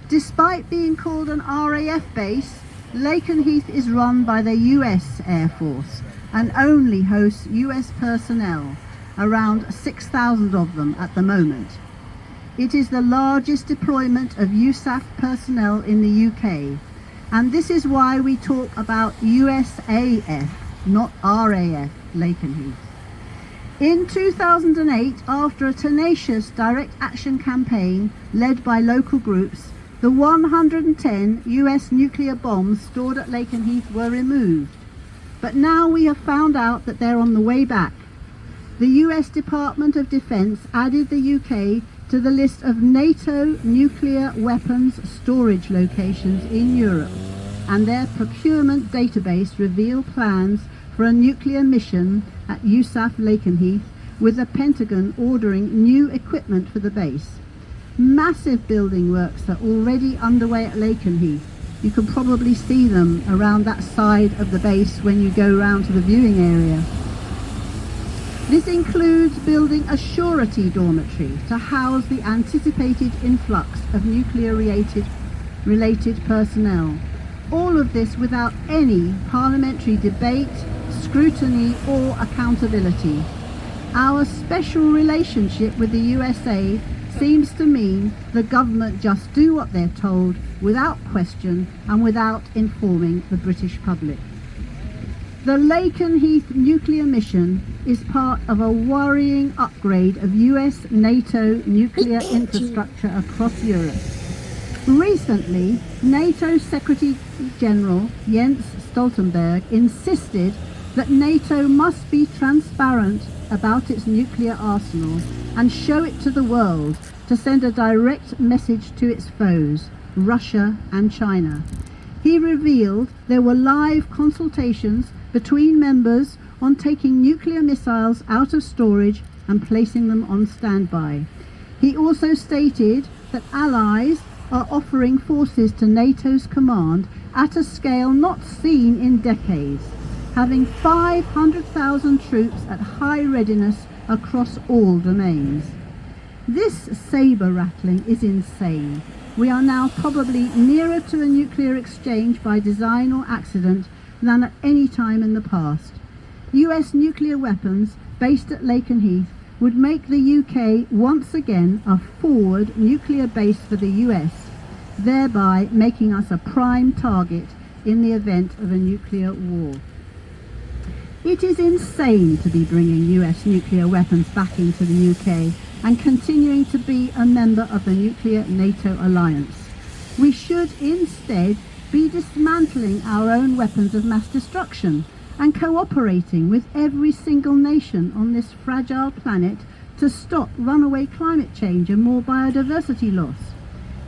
Despite being called an RAF base, Lakenheath is run by the US Air Force and only hosts US personnel, around 6,000 of them at the moment. It is the largest deployment of USAF personnel in the UK, and this is why we talk about USAF, not RAF Lakenheath. In 2008, after a tenacious direct action campaign led by local groups, the 110 US nuclear bombs stored at Lakenheath were removed. But now we have found out that they're on the way back. The US Department of Defense added the UK to the list of NATO nuclear weapons storage locations in Europe, and their procurement database revealed plans for a nuclear mission at USAF Lakenheath, with the Pentagon ordering new equipment for the base. Massive building works are already underway at Lakenheath. You can probably see them around that side of the base when you go round to the viewing area. This includes building a surety dormitory to house the anticipated influx of nuclear-related personnel. All of this without any parliamentary debate, scrutiny or accountability. Our special relationship with the USA seems to mean the government just do what they're told without question and without informing the British public. The Lakenheath nuclear mission is part of a worrying upgrade of US NATO nuclear infrastructure across Europe. Recently, NATO Secretary General Jens Stoltenberg insisted that NATO must be transparent about its nuclear arsenal and show it to the world to send a direct message to its foes, Russia and China. He revealed there were live consultations between members on taking nuclear missiles out of storage and placing them on standby. He also stated that allies are offering forces to NATO's command at a scale not seen in decades, having 500,000 troops at high readiness across all domains. This saber rattling is insane. We are now probably nearer to a nuclear exchange by design or accident than at any time in the past. US nuclear weapons based at Lakenheath would make the UK once again a forward nuclear base for the US, thereby making us a prime target in the event of a nuclear war. It is insane to be bringing US nuclear weapons back into the UK and continuing to be a member of the nuclear NATO alliance. We should instead be dismantling our own weapons of mass destruction and cooperating with every single nation on this fragile planet to stop runaway climate change and more biodiversity loss.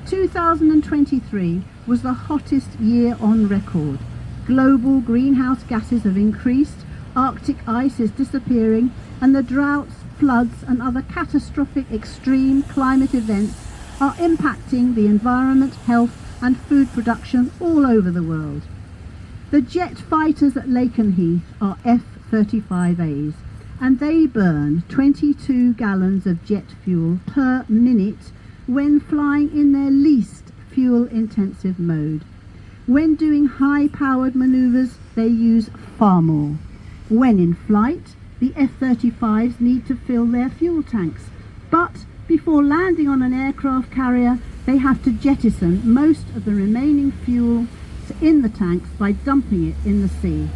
2023 was the hottest year on record. Global greenhouse gases have increased, Arctic ice is disappearing, and the droughts, floods and other catastrophic extreme climate events are impacting the environment, health and food production all over the world. The jet fighters at Lakenheath are F-35As, and they burn 22 gallons of jet fuel per minute when flying in their least fuel-intensive mode. When doing high-powered manoeuvres, they use far more. When in flight, the F-35s need to fill their fuel tanks, but before landing on an aircraft carrier, they have to jettison most of the remaining fuel in the tanks by dumping it in the sea.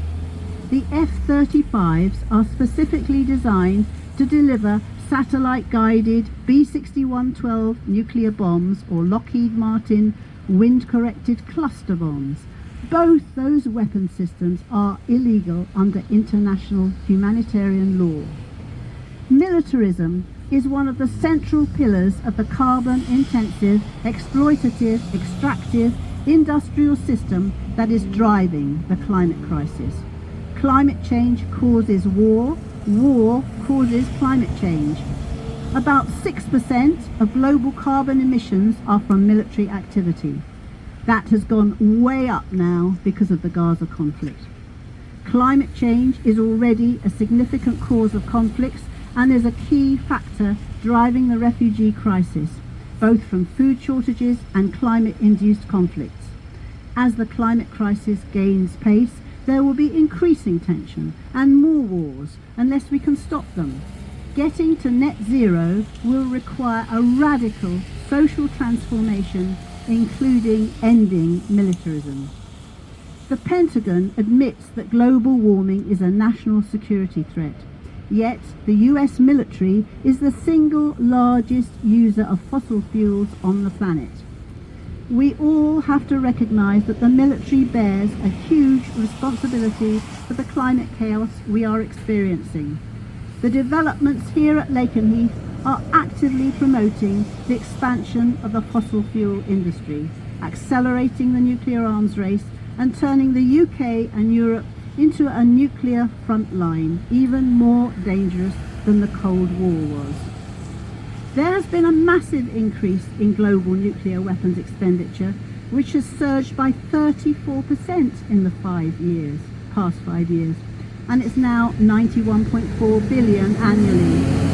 The F-35s are specifically designed to deliver satellite-guided B-6112 nuclear bombs or Lockheed Martin wind-corrected cluster bombs. Both those weapon systems are illegal under international humanitarian law. Militarism is one of the central pillars of the carbon-intensive, exploitative, extractive, industrial system that is driving the climate crisis. Climate change causes war, war causes climate change. About 6% of global carbon emissions are from military activity. That has gone way up now because of the Gaza conflict. Climate change is already a significant cause of conflicts and is a key factor driving the refugee crisis. both from food shortages and climate-induced conflicts. As the climate crisis gains pace, there will be increasing tension and more wars unless we can stop them. Getting to net zero will require a radical social transformation, including ending militarism. The Pentagon admits that global warming is a national security threat, yet the US military is the single largest user of fossil fuels on the planet. We all have to recognise that the military bears a huge responsibility for the climate chaos we are experiencing. The developments here at Lakenheath are actively promoting the expansion of the fossil fuel industry, accelerating the nuclear arms race and turning the UK and Europe into a nuclear front line, even more dangerous than the Cold War was. There has been a massive increase in global nuclear weapons expenditure, which has surged by 34% in the past 5 years, and it's now 91.4 billion annually.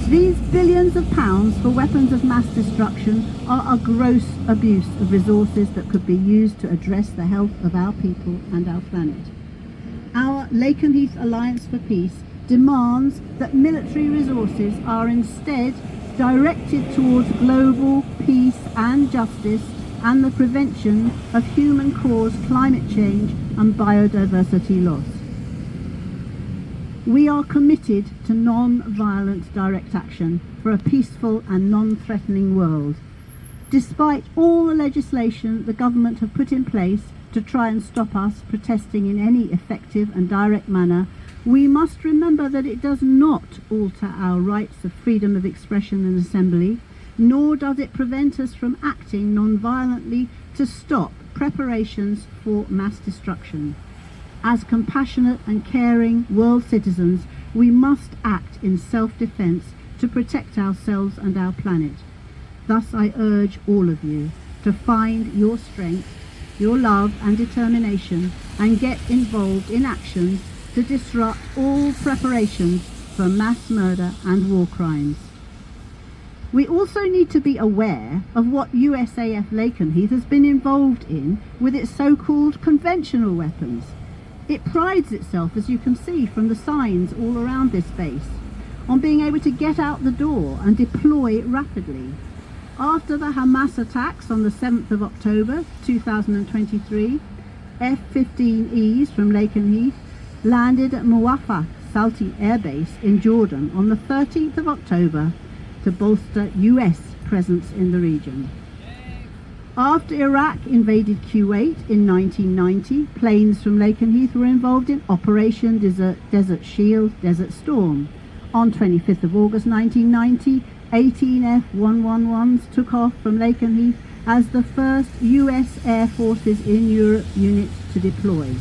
These billions of pounds for weapons of mass destruction are a gross abuse of resources that could be used to address the health of our people and our planet. Our Lakenheath Alliance for Peace demands that military resources are instead directed towards global peace and justice and the prevention of human-caused climate change and biodiversity loss. We are committed to non-violent direct action for a peaceful and non-threatening world. Despite all the legislation the government have put in place to try and stop us protesting in any effective and direct manner, we must remember that it does not alter our rights of freedom of expression and assembly, nor does it prevent us from acting non-violently to stop preparations for mass destruction. As compassionate and caring world citizens, we must act in self-defense to protect ourselves and our planet. Thus I urge all of you to find your strength, your love and determination, and get involved in actions to disrupt all preparations for mass murder and war crimes. We also need to be aware of what USAF Lakenheath has been involved in with its so-called conventional weapons. It prides itself, as you can see from the signs all around this base, on being able to get out the door and deploy rapidly. After the Hamas attacks on the 7th of October 2023, F-15Es from Lakenheath landed at Muwafa Salti Air Base in Jordan on the 13th of October to bolster US presence in the region. After Iraq invaded Kuwait in 1990, planes from Lakenheath were involved in Operation Desert Shield, Desert Storm. On 25th of August 1990, 18 F-111s took off from Lakenheath as the first US Air Forces in Europe units to deploy.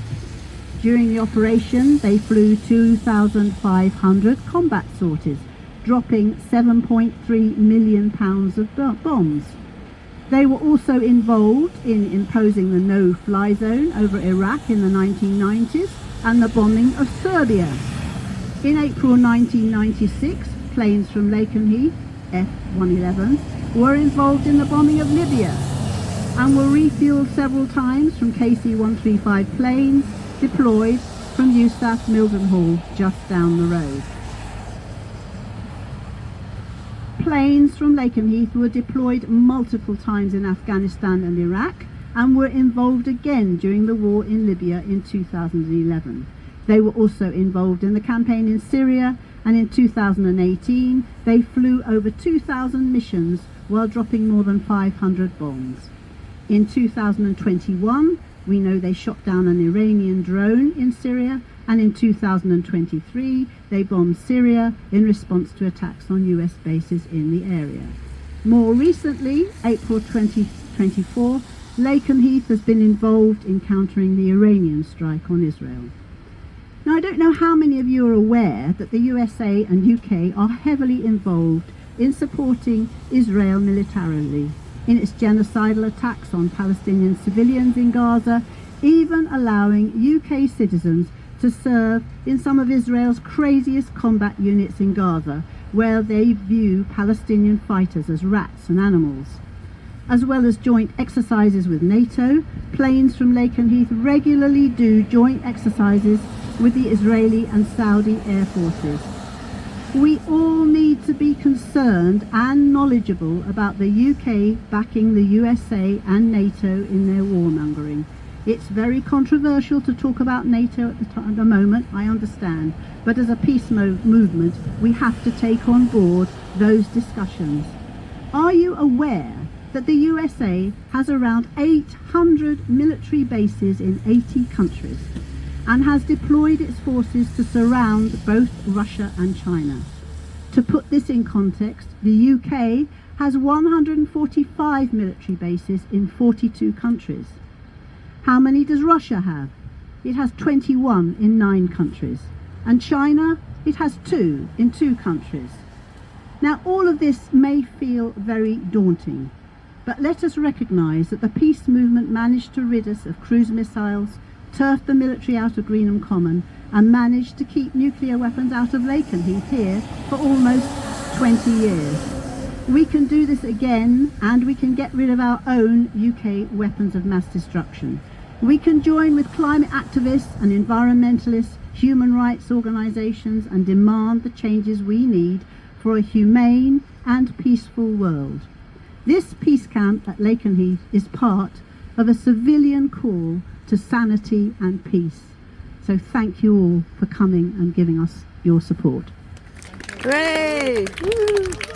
During the operation, they flew 2,500 combat sorties, dropping 7.3 million pounds of bombs. They were also involved in imposing the no-fly zone over Iraq in the 1990s and the bombing of Serbia. In April 1996, planes from Lakenheath, F-111s, were involved in the bombing of Libya and were refueled several times from KC-135 planes deployed from USAF Mildenhall just down the road. Planes from Lakenheath were deployed multiple times in Afghanistan and Iraq and were involved again during the war in Libya in 2011. They were also involved in the campaign in Syria, and in 2018 they flew over 2,000 missions while dropping more than 500 bombs. In 2021, we know they shot down an Iranian drone in Syria, and in 2023 they bombed Syria in response to attacks on US bases in the area. More recently, April 2024, Lakenheath has been involved in countering the Iranian strike on Israel. Now, I don't know how many of you are aware that the USA and UK are heavily involved in supporting Israel militarily in its genocidal attacks on Palestinian civilians in Gaza, even allowing UK citizens to serve in some of Israel's craziest combat units in Gaza, where they view Palestinian fighters as rats and animals. As well as joint exercises with NATO, planes from Lakenheath regularly do joint exercises with the Israeli and Saudi air forces. We all need to be concerned and knowledgeable about the UK backing the USA and NATO in their warmongering. It's very controversial to talk about NATO at the moment, I understand, but as a peace movement, we have to take on board those discussions. Are you aware that the USA has around 800 military bases in 80 countries and has deployed its forces to surround both Russia and China? To put this in context, the UK has 145 military bases in 42 countries. How many does Russia have? It has 21 in 9 countries. And China, it has 2 in 2 countries. Now, all of this may feel very daunting, but let us recognise that the peace movement managed to rid us of cruise missiles, turfed the military out of Greenham Common, and managed to keep nuclear weapons out of Lakenheath here for almost 20 years. We can do this again, and we can get rid of our own UK weapons of mass destruction. We can join with climate activists and environmentalists, human rights organisations, and demand the changes we need for a humane and peaceful world. This peace camp at Lakenheath is part of a civilian call to sanity and peace. So thank you all for coming and giving us your support. Great! Woo.